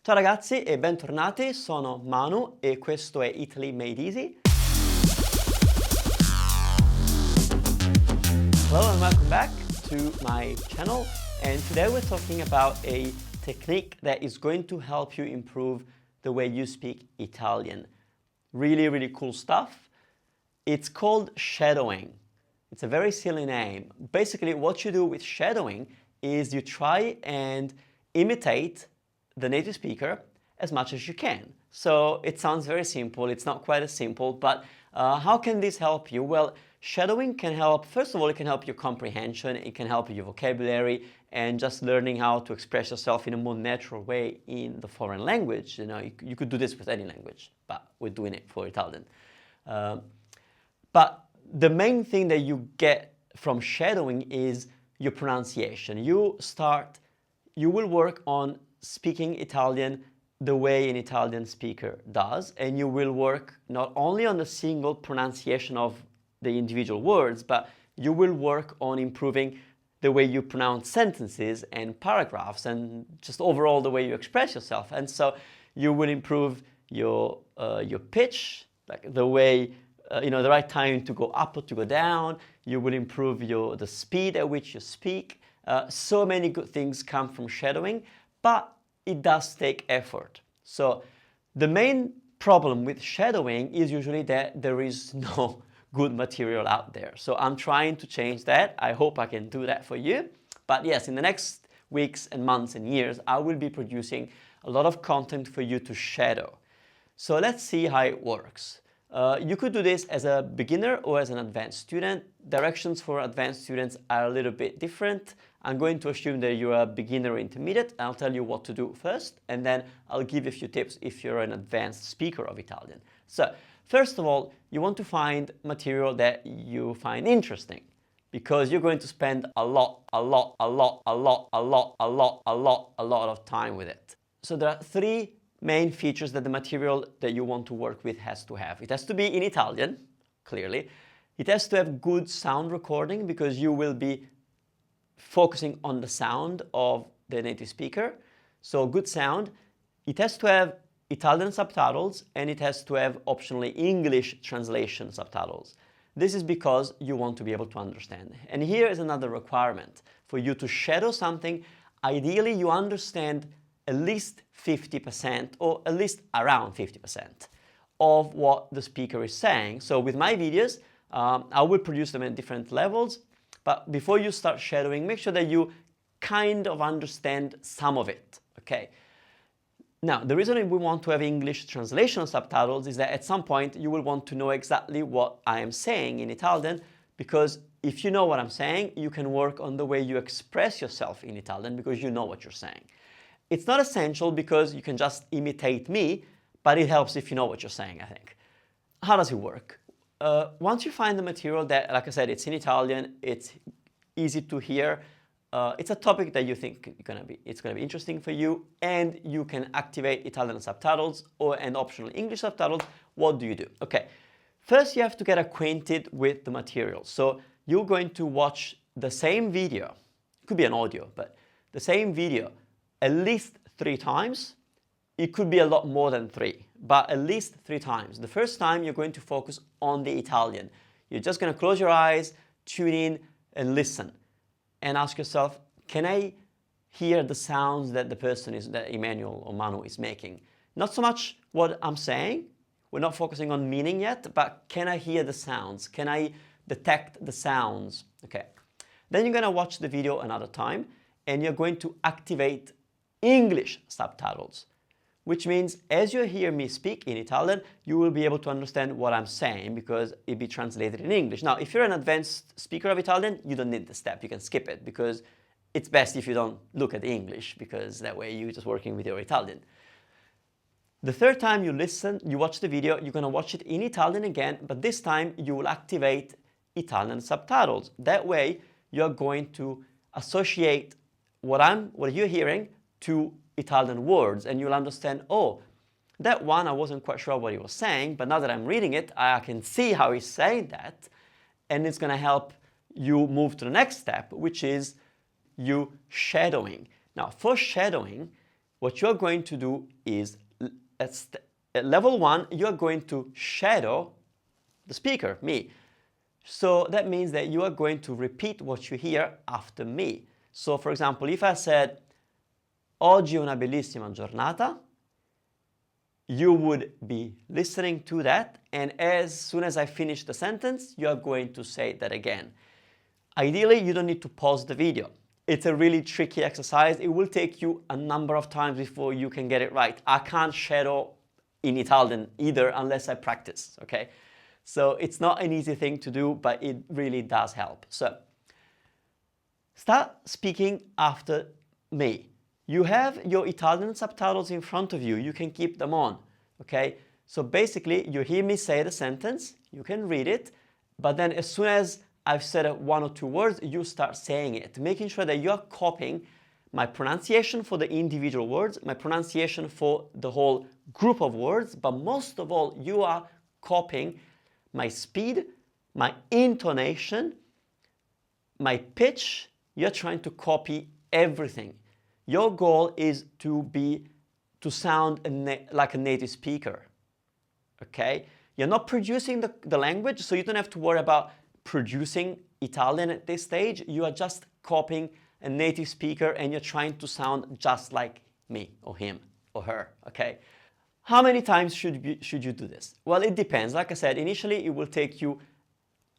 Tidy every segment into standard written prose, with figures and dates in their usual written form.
Ciao ragazzi e bentornati, sono Manu e questo è Italy Made Easy. Hello and welcome back to my channel, and today we're talking about a technique that is going to help you improve the way you speak Italian. Really cool stuff. It's called shadowing. It's a very silly name. Basically what you do with shadowing is you try and imitate the native speaker as much as you can. So it sounds very simple, it's not quite as simple, but how can this help you? Well, shadowing can help, first of all, it can help your comprehension, it can help your vocabulary, and just learning how to express yourself in a more natural way in the foreign language. You know, you could do this with any language, but we're doing it for Italian. But the main thing that you get from shadowing is your pronunciation. You will work on speaking Italian the way an Italian speaker does, and you will work not only on the single pronunciation of the individual words, but you will work on improving the way you pronounce sentences and paragraphs and just overall the way you express yourself. And so you will improve your pitch, like the way, the right time to go up or to go down. You will improve the speed at which you speak. So many good things come from shadowing, but it does take effort. So the main problem with shadowing is usually that there is no good material out there. So I'm trying to change that. I hope I can do that for you. But yes, in the next weeks and months and years, I will be producing a lot of content for you to shadow. So let's see how it works. You could do this as a beginner or as an advanced student. Directions for advanced students are a little bit different. I'm going to assume that you're a beginner or intermediate. I'll tell you what to do first, and then I'll give you a few tips if you're an advanced speaker of Italian. So, first of all, you want to find material that you find interesting, because you're going to spend a lot of time with it. So there are three main features that the material that you want to work with has to have. It has to be in Italian, clearly. It has to have good sound recording, because you will be focusing on the sound of the native speaker. So good sound. It has to have Italian subtitles, and it has to have optionally English translation subtitles. This is because you want to be able to understand. And here is another requirement. For you to shadow something, ideally you understand at least 50% or at least around 50% of what the speaker is saying. So with my videos, I will produce them at different levels, but before you start shadowing, make sure that you kind of understand some of it, okay? Now, the reason we want to have English translation subtitles is that at some point you will want to know exactly what I am saying in Italian, because if you know what I'm saying, you can work on the way you express yourself in Italian because you know what you're saying. It's not essential because you can just imitate me, but it helps if you know what you're saying, I think. How does it work? Once you find the material that, like I said, it's in Italian, it's easy to hear, it's a topic that you think it's gonna be interesting for you, and you can activate Italian subtitles and optional English subtitles. What do you do? Okay, first you have to get acquainted with the material. So you're going to watch the same video, it could be an audio, but the same video at least 3 times. It could be a lot more than 3, but at least 3 times. The first time you're going to focus on the Italian. You're just going to close your eyes, tune in and listen and ask yourself, can I hear the sounds that that Emmanuel or Manu is making? Not so much what I'm saying, we're not focusing on meaning yet, but can I hear the sounds? Can I detect the sounds? Okay. Then you're going to watch the video another time, and you're going to activate English subtitles, which means as you hear me speak in Italian, you will be able to understand what I'm saying because it'll be translated in English. Now, if you're an advanced speaker of Italian, you don't need this step. You can skip it because it's best if you don't look at the English, because that way you're just working with your Italian. The third time you listen, you watch the video, you're going to watch it in Italian again, but this time you will activate Italian subtitles. That way you're going to associate what you're hearing to Italian words, and you'll understand, oh, that one I wasn't quite sure what he was saying, but now that I'm reading it, I can see how he's saying that, and it's going to help you move to the next step, which is you shadowing. Now, for shadowing, what you are going to do is, at level 1, you are going to shadow the speaker, me. So that means that you are going to repeat what you hear after me. So for example, if I said, oggi è una bellissima giornata, you would be listening to that, and as soon as I finish the sentence, you are going to say that again. Ideally, you don't need to pause the video. It's a really tricky exercise. It will take you a number of times before you can get it right. I can't shadow in Italian either unless I practice, okay? So it's not an easy thing to do, but it really does help. So start speaking after me. You have your Italian subtitles in front of you. You can keep them on, okay? So basically, you hear me say the sentence, you can read it, but then as soon as I've said 1 or 2 words, you start saying it, making sure that you're copying my pronunciation for the individual words, my pronunciation for the whole group of words, but most of all, you are copying my speed, my intonation, my pitch. You're trying to copy everything. Your goal is to sound like a native speaker, okay? You're not producing the language, so you don't have to worry about producing Italian at this stage. You are just copying a native speaker and you're trying to sound just like me or him or her, okay? How many times should you do this? Well, it depends. Like I said, initially it will take you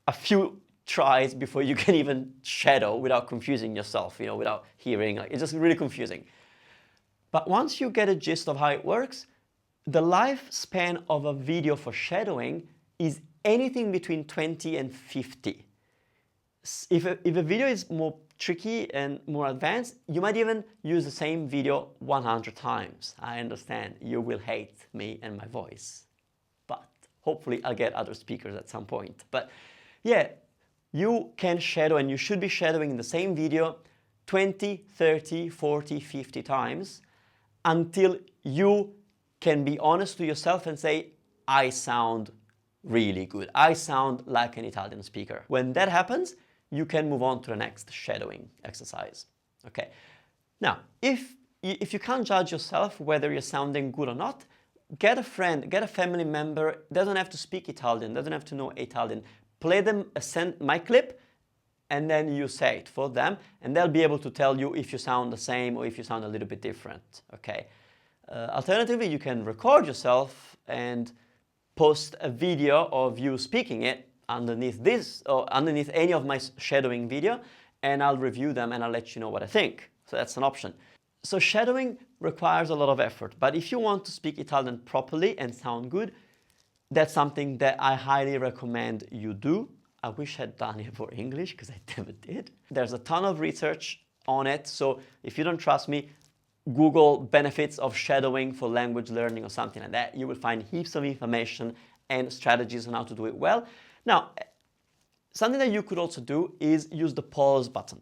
a few tries before you can even shadow without confusing yourself, without hearing. It's just really confusing. But once you get a gist of how it works, the lifespan of a video for shadowing is anything between 20 and 50. If a video is more tricky and more advanced, you might even use the same video 100 times. I understand you will hate me and my voice, but hopefully I'll get other speakers at some point. But yeah, you can shadow, and you should be shadowing in the same video 20, 30, 40, 50 times until you can be honest to yourself and say, I sound really good. I sound like an Italian speaker. When that happens, you can move on to the next shadowing exercise. Okay. Now, if you can't judge yourself whether you're sounding good or not, get a friend, get a family member, doesn't have to speak Italian, doesn't have to know Italian. Play them my clip, and then you say it for them, and they'll be able to tell you if you sound the same or if you sound a little bit different, okay? Alternatively, you can record yourself and post a video of you speaking it underneath this or underneath any of my shadowing video, and I'll review them and I'll let you know what I think. So that's an option. So shadowing requires a lot of effort, but if you want to speak Italian properly and sound good, that's something that I highly recommend you do. I wish I'd done it for English because I never did. There's a ton of research on it, so if you don't trust me, Google benefits of shadowing for language learning or something like that. You will find heaps of information and strategies on how to do it well. Now, something that you could also do is use the pause button.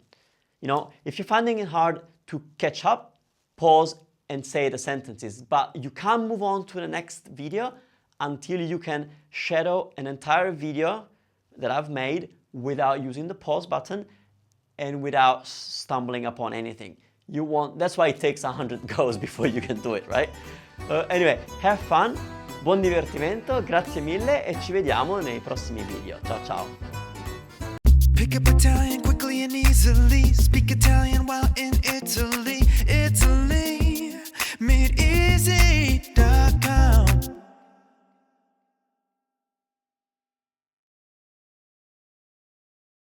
If you're finding it hard to catch up, pause and say the sentences, but you can't move on to the next video until you can shadow an entire video that I've made without using the pause button and without stumbling upon anything. That's why it takes 100 goes before you can do it, right? Anyway, have fun, buon divertimento, grazie mille e ci vediamo nei prossimi video. Ciao ciao! Pick up Italian quickly and easily. Speak Italian while in Italy. Italy.